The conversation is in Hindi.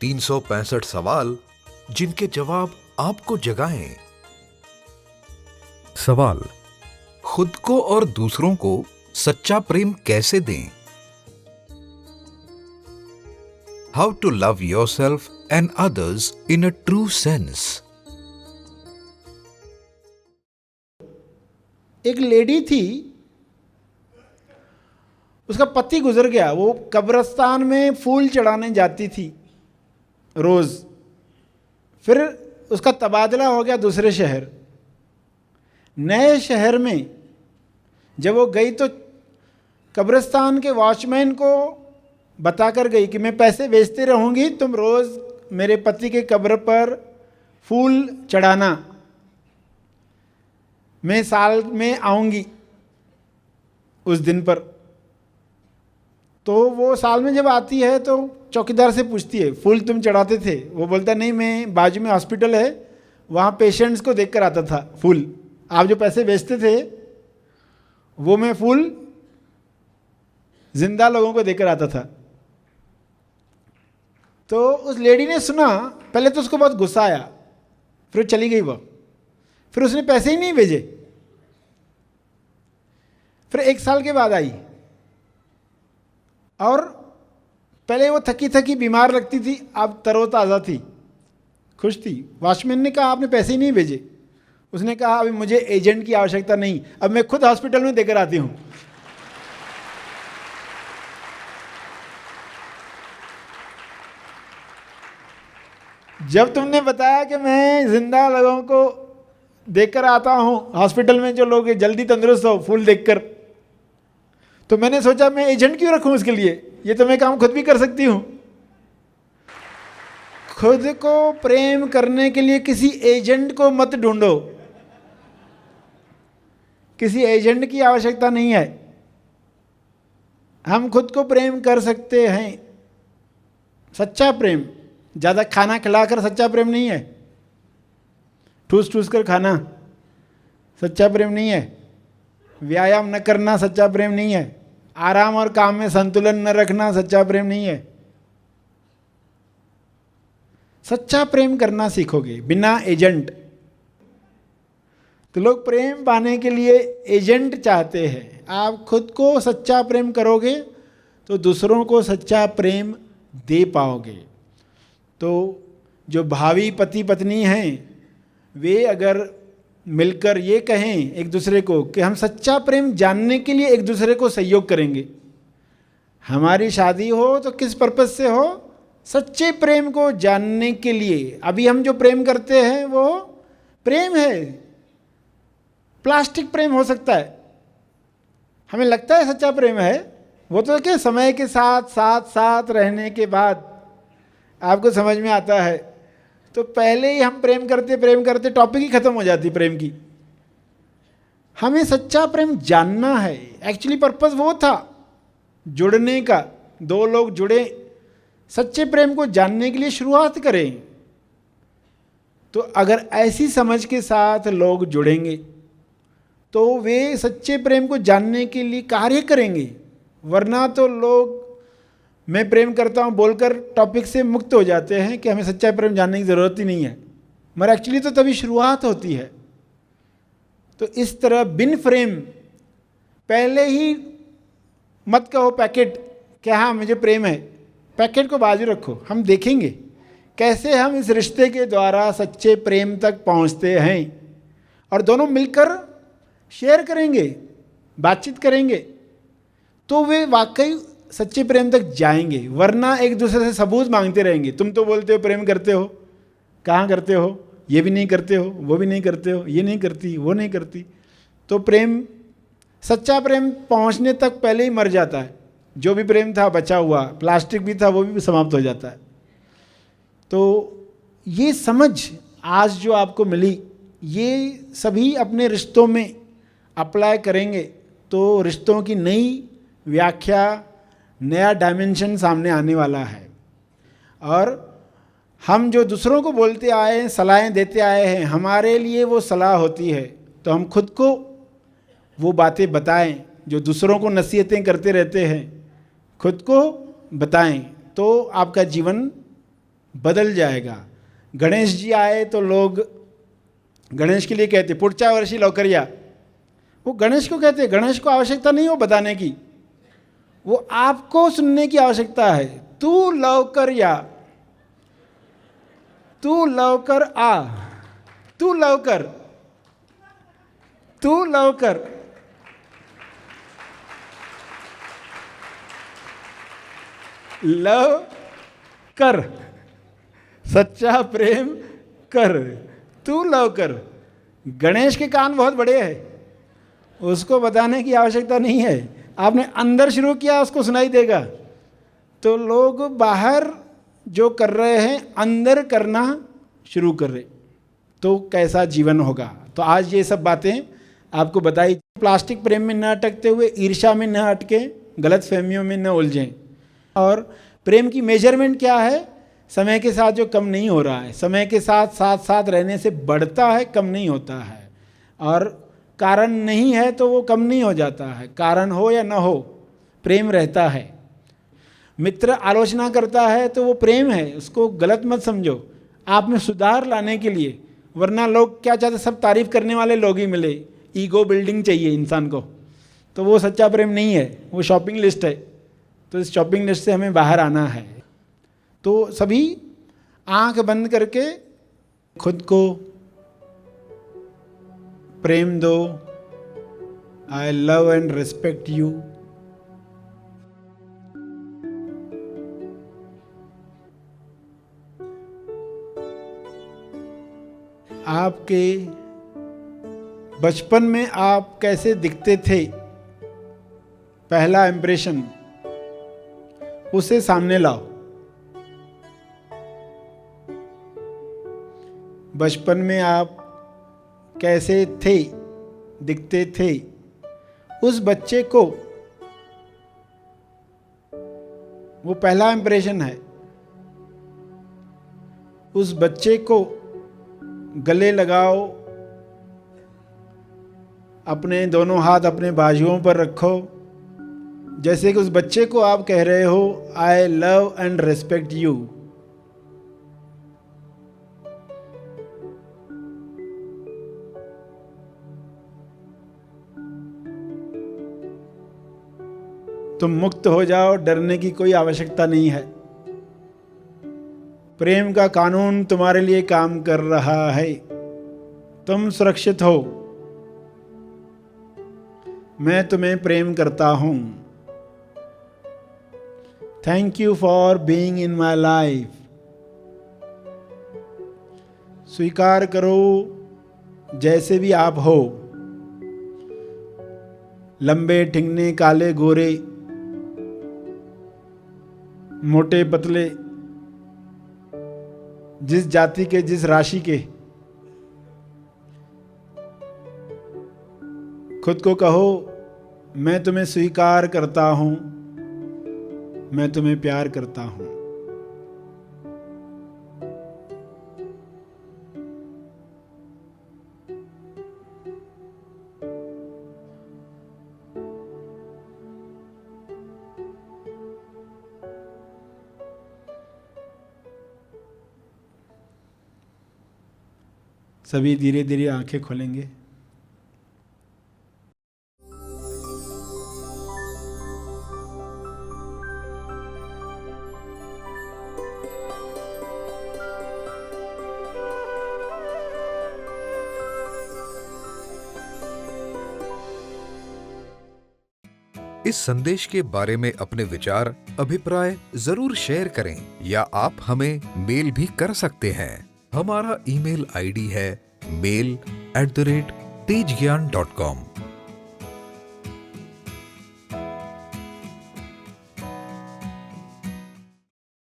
365 सवाल जिनके जवाब आपको जगाएं। सवाल: खुद को और दूसरों को सच्चा प्रेम कैसे दें? How to love yourself and others in a true sense. एक लेडी थी, उसका पति गुजर गया। वो कब्रिस्तान में फूल चढ़ाने जाती थी रोज। फिर उसका तबादला हो गया दूसरे शहर। नए शहर में जब वो गई तो कब्रिस्तान के वॉचमैन को बताकर गई कि मैं पैसे भेजती रहूंगी, तुम रोज मेरे पति के कब्र पर फूल चढ़ाना, मैं साल में आऊंगी उस दिन पर। तो वो साल में जब आती है तो चौकीदार से पूछती है, फूल तुम चढ़ाते थे? वो बोलता नहीं, मैं बाजू में हॉस्पिटल है, वहाँ पेशेंट्स को देख कर आता था फूल। आप जो पैसे बेचते थे वो मैं फूल जिंदा लोगों को देकर आता था। तो उस लेडी ने सुना, पहले तो उसको बहुत गुस्सा आया, फिर चली गई वो। फिर उसने पैसे ही नहीं भेजे। फिर 1 साल के बाद आई और पहले वो थकी थकी बीमार लगती थी, अब तरोताज़ा थी, खुश थी। वॉचमैन ने कहा आपने पैसे ही नहीं भेजे। उसने कहा अभी मुझे एजेंट की आवश्यकता नहीं, अब मैं खुद हॉस्पिटल में देकर आती हूँ। जब तुमने बताया कि मैं जिंदा लोगों को देखकर आता हूँ हॉस्पिटल में, जो लोग जल्दी तंदुरुस्त हो फूल देखकर, तो मैंने सोचा मैं एजेंट क्यों रखूं उसके लिए, ये तो मैं काम खुद भी कर सकती हूँ। खुद को प्रेम करने के लिए किसी एजेंट को मत ढूंढो, किसी एजेंट की आवश्यकता नहीं है। हम खुद को प्रेम कर सकते हैं। सच्चा प्रेम ज़्यादा खाना खिलाकर सच्चा प्रेम नहीं है। ठूस ठूस कर खाना सच्चा प्रेम नहीं है। व्यायाम न करना सच्चा प्रेम नहीं है। आराम और काम में संतुलन न रखना सच्चा प्रेम नहीं है। सच्चा प्रेम करना सीखोगे बिना एजेंट। तो लोग प्रेम पाने के लिए एजेंट चाहते हैं। आप खुद को सच्चा प्रेम करोगे तो दूसरों को सच्चा प्रेम दे पाओगे। तो जो भावी पति पत्नी हैं वे अगर मिलकर ये कहें एक दूसरे को कि हम सच्चा प्रेम जानने के लिए एक दूसरे को सहयोग करेंगे। हमारी शादी हो तो किस पर्पस से हो? सच्चे प्रेम को जानने के लिए। अभी हम जो प्रेम करते हैं वो प्रेम है, प्लास्टिक प्रेम हो सकता है। हमें लगता है सच्चा प्रेम है, वो तो क्या समय के साथ साथ साथ रहने के बाद आपको समझ में आता है। तो पहले ही हम प्रेम करते टॉपिक ही खत्म हो जाती प्रेम की। हमें सच्चा प्रेम जानना है। एक्चुअली पर्पस वो था जुड़ने का। 2 लोग जुड़े, सच्चे प्रेम को जानने के लिए शुरुआत करें। तो अगर ऐसी समझ के साथ लोग जुड़ेंगे तो वे सच्चे प्रेम को जानने के लिए कार्य करेंगे। वरना तो लोग मैं प्रेम करता हूँ बोलकर टॉपिक से मुक्त हो जाते हैं कि हमें सच्चा प्रेम जानने की ज़रूरत ही नहीं है। मगर एक्चुअली तो तभी शुरुआत होती है। तो इस तरह बिन फ्रेम पहले ही मत कहो पैकेट कि हाँ मुझे प्रेम है। पैकेट को बाजू रखो, हम देखेंगे कैसे हम इस रिश्ते के द्वारा सच्चे प्रेम तक पहुँचते हैं। और दोनों मिलकर शेयर करेंगे, बातचीत करेंगे, तो वे वाकई सच्चे प्रेम तक जाएंगे। वरना एक दूसरे से सबूत मांगते रहेंगे। तुम तो बोलते हो प्रेम करते हो, कहाँ करते हो? ये भी नहीं करते हो, वो भी नहीं करते हो, ये नहीं करती, वो नहीं करती। तो प्रेम, सच्चा प्रेम पहुँचने तक पहले ही मर जाता है। जो भी प्रेम था बचा हुआ, प्लास्टिक भी था वो भी समाप्त हो जाता है। तो ये समझ आज जो आपको मिली, ये सभी अपने रिश्तों में अप्लाई करेंगे तो रिश्तों की नई व्याख्या, नया डायमेंशन सामने आने वाला है। और हम जो दूसरों को बोलते आए हैं, सलाहें देते आए हैं, हमारे लिए वो सलाह होती है। तो हम खुद को वो बातें बताएं जो दूसरों को नसीहतें करते रहते हैं, खुद को बताएं तो आपका जीवन बदल जाएगा। गणेश जी आए तो लोग गणेश के लिए कहते पुढच्या वर्षी लवकर या। वो गणेश को कहते, गणेश को आवश्यकता नहीं हो बताने की, वो आपको सुनने की आवश्यकता है। तू लवकर या, तू लवकर आ, तू लवकर, तू लवकर। लव कर, सच्चा प्रेम कर, तू लव कर। गणेश के कान बहुत बड़े हैं, उसको बताने की आवश्यकता नहीं है। आपने अंदर शुरू किया, उसको सुनाई देगा। तो लोग बाहर जो कर रहे हैं अंदर करना शुरू कर रहे, तो कैसा जीवन होगा। तो आज ये सब बातें आपको बताई। प्लास्टिक प्रेम में न अटकते हुए, ईर्ष्या में न अटके, गलत फहमियों में न उलझें। और प्रेम की मेजरमेंट क्या है? समय के साथ जो कम नहीं हो रहा है, समय के साथ साथ साथ रहने से बढ़ता है, कम नहीं होता है। और कारण नहीं है तो वो कम नहीं हो जाता है, कारण हो या ना हो प्रेम रहता है। मित्र आलोचना करता है तो वो प्रेम है, उसको गलत मत समझो, आप में सुधार लाने के लिए। वरना लोग क्या चाहते, सब तारीफ करने वाले लोग ही मिले, ईगो बिल्डिंग चाहिए इंसान को, तो वो सच्चा प्रेम नहीं है, वो शॉपिंग लिस्ट है। तो इस शॉपिंग लिस्ट से हमें बाहर आना है। तो सभी आंख बंद करके खुद को प्रेम दो। I love and respect you. आपके बचपन में आप कैसे दिखते थे, पहला इंप्रेशन, उसे सामने लाओ। बचपन में आप कैसे थे, दिखते थे, उस बच्चे को, वो पहला इंप्रेशन है, उस बच्चे को गले लगाओ, अपने दोनों हाथ अपने बाजुओं पर रखो, जैसे कि उस बच्चे को आप कह रहे हो I love and respect you. तुम मुक्त हो जाओ, डरने की कोई आवश्यकता नहीं है। प्रेम का कानून तुम्हारे लिए काम कर रहा है, तुम सुरक्षित हो। मैं तुम्हें प्रेम करता हूं। Thank you for being in my life. स्वीकार करो जैसे भी आप हो, लंबे ठिंगने, काले गोरे, मोटे पतले, जिस जाति के, जिस राशि के। खुद को कहो मैं तुम्हें स्वीकार करता हूं, मैं तुम्हें प्यार करता हूं। सभी धीरे धीरे आंखें खोलेंगे। इस संदेश के बारे में अपने विचार, अभिप्राय जरूर शेयर करें या आप हमें मेल भी कर सकते हैं। हमारा ईमेल आईडी है mail@tejgyan.com।